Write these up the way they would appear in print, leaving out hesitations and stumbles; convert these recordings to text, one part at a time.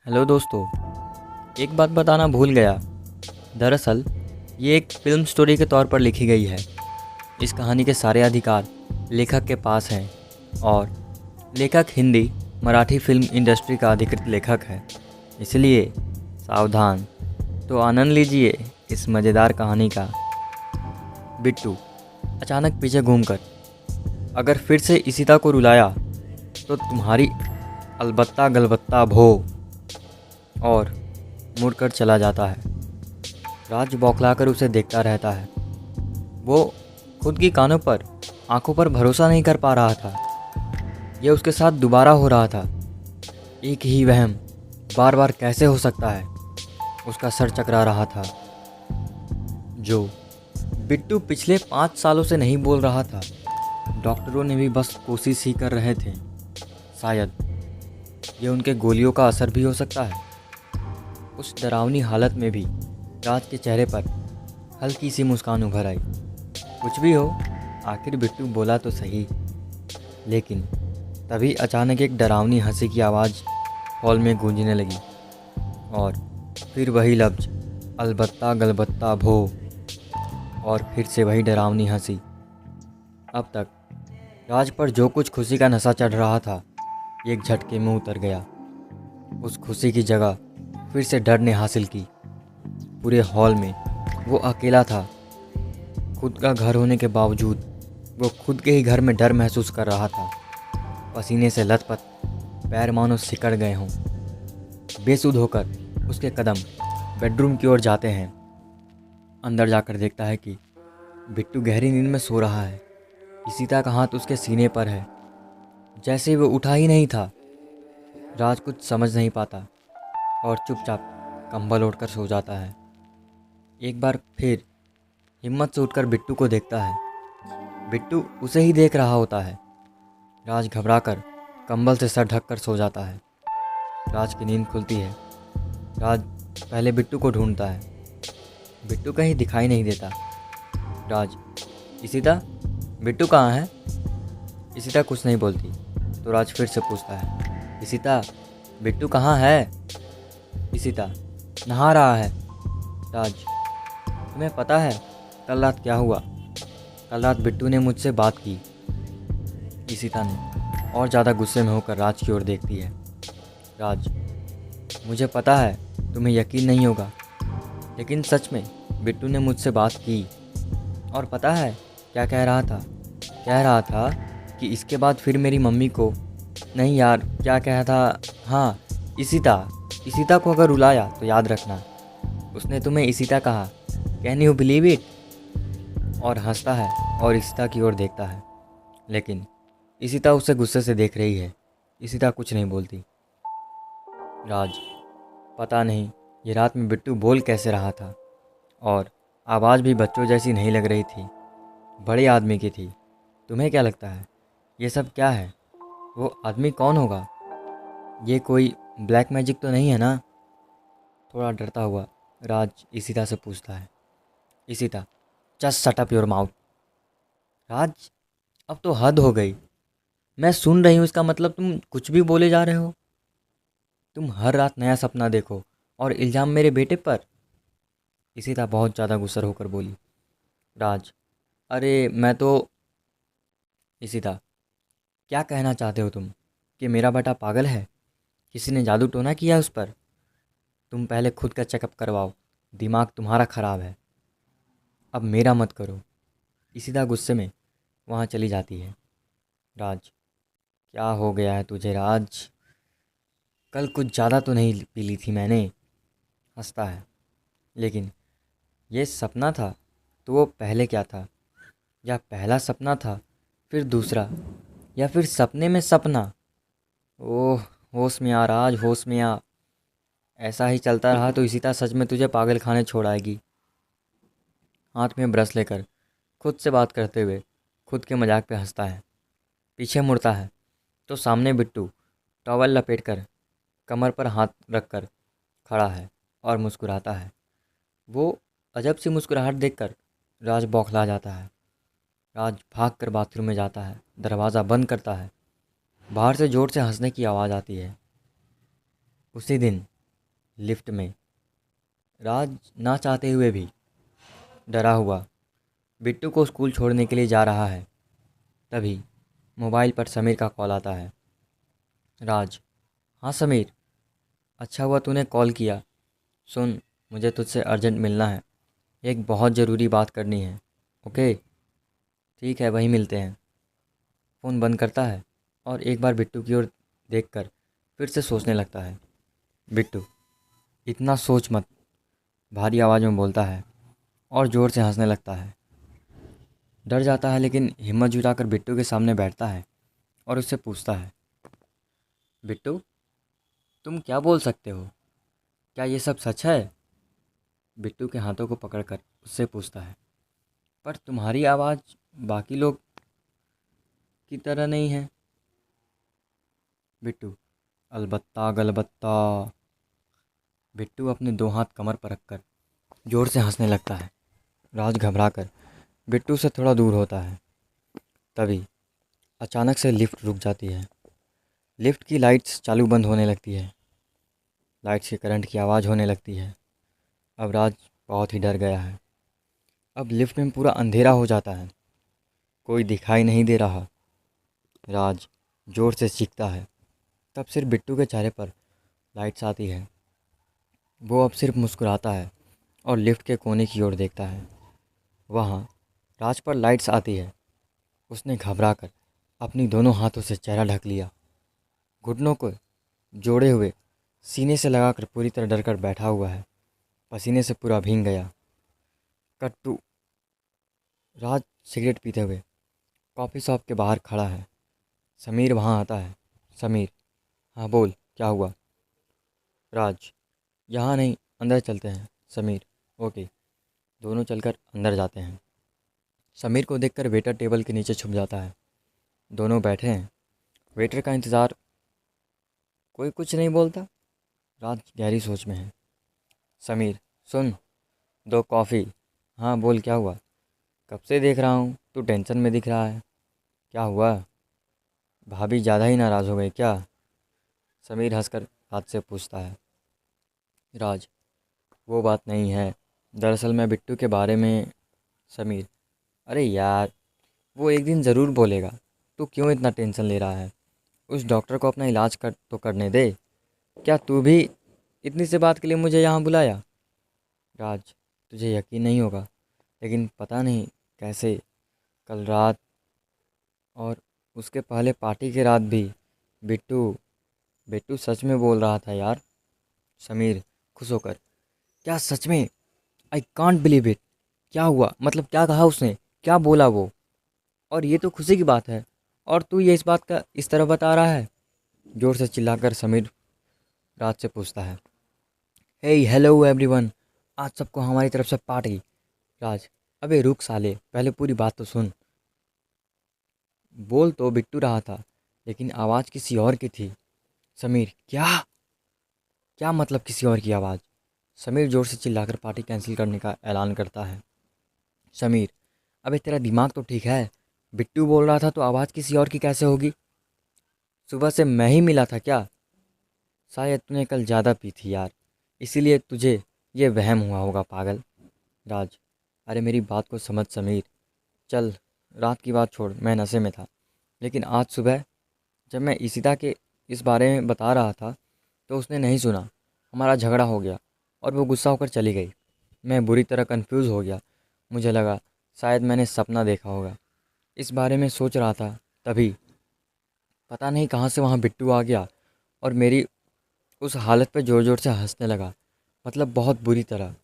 Hello दोस्तों। एक बात बताना भूल गया। दरअसल ये एक फिल्म स्टोरी के तौर पर लिखी गई है। इस कहानी के सारे अधिकार लेखक के पास हैं और लेखक हिंदी मराठी फिल्म इंडस्ट्री का अधिकृत लेखक है। इसलिए सावधान। तो आनंद लीजिए इस मज़ेदार कहानी का। बिट्टू अचानक पीछे घूमकर अगर फिर से इशिता को रुलाया तो तुम्हारी अलबत्ता गलबत्ता भो, और मुड़कर चला जाता है। राज बौखलाकर उसे देखता रहता है। वो खुद की कानों पर आंखों पर भरोसा नहीं कर पा रहा था। यह उसके साथ दोबारा हो रहा था। एक ही वहम बार बार कैसे हो सकता है, उसका सर चकरा रहा था। जो बिट्टू पिछले 5 सालों से नहीं बोल रहा था, डॉक्टरों ने भी बस कोशिश ही कर रहे थे। शायद ये उनके गोलियों का असर भी हो सकता है। उस डरावनी हालत में भी राज के चेहरे पर हल्की सी मुस्कान उभर आई। कुछ भी हो, आखिर बिट्टू बोला तो सही। लेकिन तभी अचानक एक डरावनी हंसी की आवाज़ हॉल में गूंजने लगी, और फिर वही लफ्ज अलबत्ता गलबत्ता भो, और फिर से वही डरावनी हंसी। अब तक राज पर जो कुछ खुशी का नशा चढ़ रहा था, एक झटके में उतर गया। उस खुशी की जगह फिर से डर ने हासिल की। पूरे हॉल में वो अकेला था। खुद का घर होने के बावजूद वो खुद के ही घर में डर महसूस कर रहा था। पसीने से लथपथ, पैर मानो सिकड़ गए हों। बेसुध होकर उसके कदम बेडरूम की ओर जाते हैं। अंदर जाकर देखता है कि बिट्टू गहरी नींद में सो रहा है। इशिता का हाथ उसके सीने पर है, जैसे वो उठा ही नहीं था। राज कुछ समझ नहीं पाता और चुपचाप कंबल ओढ़कर सो जाता है। एक बार फिर हिम्मत से उठकर बिट्टू को देखता है। बिट्टू उसे ही देख रहा होता है। राज घबराकर कंबल से सर ढककर सो जाता है। राज की नींद खुलती है। राज पहले बिट्टू को ढूंढता है। बिट्टू कहीं दिखाई नहीं देता। राज, इशिता, बिट्टू कहाँ है? इशिता कुछ नहीं बोलती तो राज फिर से पूछता है, इशिता, बिट्टू कहाँ है? इशिता, नहा रहा है। राज, तुम्हें पता है कल रात क्या हुआ? कल रात बिट्टू ने मुझसे बात की। इशिता ने और ज़्यादा गुस्से में होकर राज की ओर देखती है। राज, मुझे पता है तुम्हें यकीन नहीं होगा, लेकिन सच में बिट्टू ने मुझसे बात की। और पता है क्या कह रहा था? कह रहा था कि इसके बाद फिर मेरी मम्मी को, नहीं यार, क्या कहा था, हाँ, इशिता को अगर रुलाया तो याद रखना, उसने तुम्हें इशिता कहा। Can you believe it? और हंसता है और इशिता की ओर देखता है, लेकिन इशिता उसे गुस्से से देख रही है। इशिता कुछ नहीं बोलती। राज, पता नहीं ये रात में बिट्टू बोल कैसे रहा था, और आवाज़ भी बच्चों जैसी नहीं लग रही थी, बड़े आदमी की थी। तुम्हें क्या लगता है ये सब क्या है? वो आदमी कौन होगा? ये कोई ब्लैक मैजिक तो नहीं है ना? थोड़ा डरता हुआ राज इशिता से पूछता है। Ishita, just shut up your mouth. Raj, अब तो हद हो गई। मैं सुन रही हूँ, इसका मतलब तुम कुछ भी बोले जा रहे हो। तुम हर रात नया सपना देखो और इल्ज़ाम मेरे बेटे पर। इशिता बहुत ज़्यादा गुस्सा होकर बोली। राज, अरे मैं तो। इशिता, क्या कहना चाहते हो तुम? कि मेरा बेटा पागल है? किसी ने जादू टोना किया उस पर? तुम पहले खुद का चेकअप करवाओ, दिमाग तुम्हारा ख़राब है। अब मेरा मत करो। इशिता गुस्से में वहाँ चली जाती है। राज, क्या हो गया है तुझे राज? कल कुछ ज़्यादा तो नहीं पी ली थी मैंने? हंसता है। लेकिन ये सपना था तो वो पहले क्या था? या पहला सपना था, फिर दूसरा, या फिर सपने में सपना? ओह, होश में आ राज, होश में आ। ऐसा ही चलता रहा तो इशिता सच में तुझे पागल खाने छोड़ आएगी। हाथ में ब्रश लेकर खुद से बात करते हुए खुद के मजाक पे हंसता है। पीछे मुड़ता है तो सामने बिट्टू टॉवल लपेटकर कमर पर हाथ रखकर खड़ा है और मुस्कुराता है। वो अजब सी मुस्कुराहट देखकर राज बौखला जाता है। राज भागकर बाथरूम में जाता है, दरवाज़ा बंद करता है। बाहर से ज़ोर से हंसने की आवाज़ आती है। उसी दिन लिफ्ट में राज ना चाहते हुए भी डरा हुआ बिट्टू को स्कूल छोड़ने के लिए जा रहा है। तभी मोबाइल पर समीर का कॉल आता है। राज, हाँ समीर, अच्छा हुआ तूने कॉल किया। सुन, मुझे तुझसे अर्जेंट मिलना है, एक बहुत ज़रूरी बात करनी है। ओके, ठीक है, वहीं मिलते हैं। फ़ोन बंद करता है और एक बार बिट्टू की ओर देखकर फिर से सोचने लगता है। बिट्टू, इतना सोच मत, भारी आवाज़ में बोलता है और ज़ोर से हंसने लगता है। डर जाता है लेकिन हिम्मत जुटाकर बिट्टू के सामने बैठता है और उससे पूछता है, बिट्टू, तुम क्या बोल सकते हो? क्या ये सब सच है? बिट्टू के हाथों को पकड़कर उससे पूछता है, पर तुम्हारी आवाज़ बाकी लोग की तरह नहीं है। बिट्टू, अलबत्ता गलबत्ता। बिट्टू अपने दो हाथ कमर पर रखकर जोर से हंसने लगता है। राज घबरा कर बिट्टू से थोड़ा दूर होता है। तभी अचानक से लिफ्ट रुक जाती है। लिफ्ट की लाइट्स चालू बंद होने लगती है। लाइट्स के करंट की आवाज़ होने लगती है। अब राज बहुत ही डर गया है। अब लिफ्ट में पूरा अंधेरा हो जाता है, कोई दिखाई नहीं दे रहा। राज जोर से चीखता है। तब सिर्फ बिट्टू के चेहरे पर लाइट्स आती है। वो अब सिर्फ मुस्कुराता है और लिफ्ट के कोने की ओर देखता है। वहाँ राज पर लाइट्स आती है। उसने घबरा कर अपनी दोनों हाथों से चेहरा ढक लिया। घुटनों को जोड़े हुए सीने से लगाकर पूरी तरह डर कर बैठा हुआ है। पसीने से पूरा भीग गया। कट्टू। राज सिगरेट पीते हुए कॉफ़ी शॉप के बाहर खड़ा है। समीर वहाँ आता है। समीर, हाँ बोल, क्या हुआ? राज, यहाँ नहीं, अंदर चलते हैं। समीर, ओके। दोनों चलकर अंदर जाते हैं। समीर को देखकर वेटर टेबल के नीचे छुप जाता है। दोनों बैठे हैं। वेटर का इंतज़ार। कोई कुछ नहीं बोलता। राज गहरी सोच में है। समीर, सुन, दो कॉफ़ी। हाँ बोल, क्या हुआ? कब से देख रहा हूँ तू टेंशन में दिख रहा है। क्या हुआ? भाभी ज़्यादा ही नाराज़ हो गई क्या? समीर हंसकर राज से पूछता है। राज, वो बात नहीं है, दरअसल मैं बिट्टू के बारे में। समीर, अरे यार, वो एक दिन ज़रूर बोलेगा। तू क्यों इतना टेंशन ले रहा है? उस डॉक्टर को अपना इलाज कर तो करने दे। क्या तू भी इतनी सी बात के लिए मुझे यहाँ बुलाया? राज, तुझे यकीन नहीं होगा, लेकिन पता नहीं कैसे कल रात और उसके पहले पार्टी के रात भी बिट्टू बिट्टू सच में बोल रहा था यार। समीर खुश होकर, क्या सच में? I can't believe it. क्या हुआ, मतलब क्या कहा उसने, क्या बोला वो? और ये तो खुशी की बात है, और तू ये इस बात का इस तरह बता रहा है? जोर से चिल्लाकर समीर राज से पूछता है। हे हेलो एवरीवन, आज सबको हमारी तरफ से पार्टी। राज, अबे रुक साले, पहले पूरी बात तो सुन। बोल तो बिट्टू रहा था, लेकिन आवाज़ किसी और की थी। समीर, क्या? क्या मतलब किसी और की आवाज़? समीर जोर से चिल्लाकर पार्टी कैंसिल करने का ऐलान करता है। समीर, अबे तेरा दिमाग तो ठीक है? बिट्टू बोल रहा था तो आवाज़ किसी और की कैसे होगी? सुबह से मैं ही मिला था क्या? शायद तूने कल ज़्यादा पी थी यार, इसीलिए तुझे ये वहम हुआ होगा पागल। राज, अरे मेरी बात को समझ समीर। चल, रात की बात छोड़, मैं नशे में था। लेकिन आज सुबह जब मैं इशिता के इस बारे में बता रहा था तो उसने नहीं सुना। हमारा झगड़ा हो गया और वो गुस्सा होकर चली गई। मैं बुरी तरह कंफ्यूज हो गया। मुझे लगा शायद मैंने सपना देखा होगा। इस बारे में सोच रहा था, तभी पता नहीं कहाँ से वहाँ बिट्टू आ गया और मेरी उस हालत पे ज़ोर ज़ोर से हंसने लगा। मतलब बहुत बुरी तरह।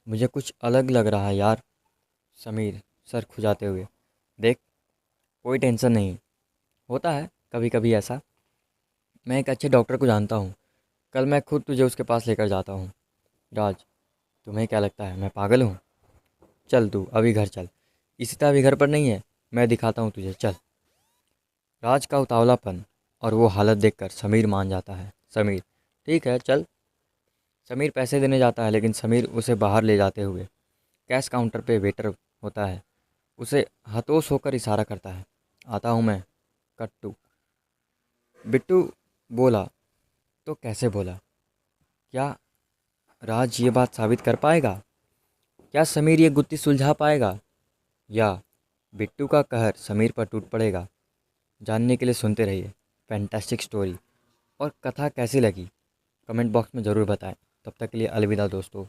मुझे कुछ अलग लग रहा है यार। समीर सर खुजाते हुए, देख, कोई टेंशन नहीं, होता है कभी कभी ऐसा। मैं एक अच्छे डॉक्टर को जानता हूँ, कल मैं खुद तुझे उसके पास लेकर जाता हूँ। राज, तुम्हें क्या लगता है मैं पागल हूँ? चल तू अभी घर चल। इशिता अभी घर पर नहीं है, मैं दिखाता हूँ तुझे, चल। राज का उतावलापन और वो हालत देखकर समीर मान जाता है। समीर, ठीक है चल। समीर पैसे देने जाता है, लेकिन समीर उसे बाहर ले जाते हुए कैश काउंटर पे वेटर होता है, उसे हतोष होकर इशारा करता है। आता हूँ मैं, कट्टू। बिट्टू बोला, तो कैसे बोला? क्या राज ये बात साबित कर पाएगा? क्या समीर ये गुत्थी सुलझा पाएगा, या बिट्टू का कहर समीर पर टूट पड़ेगा? जानने के लिए सुनते रहिए फैंटास्टिक स्टोरी। और कथा कैसी लगी कमेंट बॉक्स में ज़रूर बताएं। तब तक के लिए अलविदा दोस्तों।